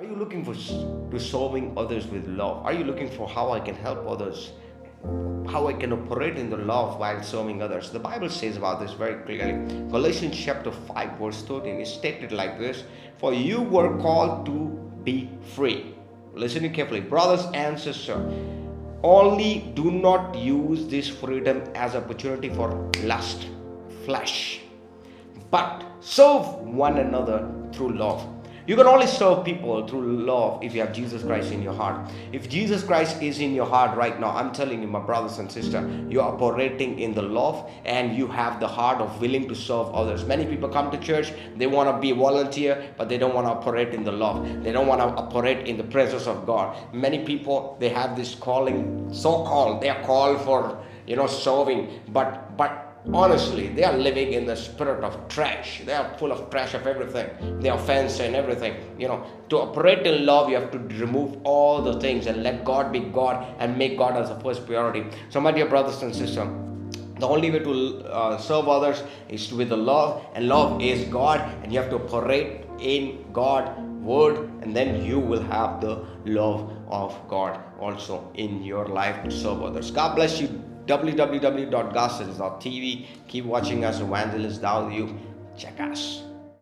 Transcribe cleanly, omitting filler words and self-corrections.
Are you looking for to serving others with love? Are you looking for how I can help others? How I can operate in the love while serving others? The Bible says about this very clearly. Galatians chapter 5 verse 13 is stated like this: for you were called to be free. Listen carefully, brothers and sisters. Only do not use this freedom as opportunity for lust, flesh, but serve one another through love. You can only serve people through love if you have Jesus Christ in your heart. If Jesus Christ is in your heart right now, I'm telling you, my brothers and sisters, you're operating in the love and you have the heart of willing to serve others. Many people come to church, they want to be a volunteer, but they don't want to operate in the love. They don't want to operate in the presence of God. Many people, they have this calling, so-called, they are called for, serving, but honestly, they are living in the spirit of trash. They are full of trash of everything. They are fancy and everything. To operate in love, you have to remove all the things and let God be God and make God as the first priority. So, my dear brothers and sisters, the only way to serve others is with the love, and love is God, and you have to operate in God's word, and then you will have the love of God also in your life to serve others. God bless you. www.godstandstv. Keep watching us. Evangelist DAUD AYUB. Check us.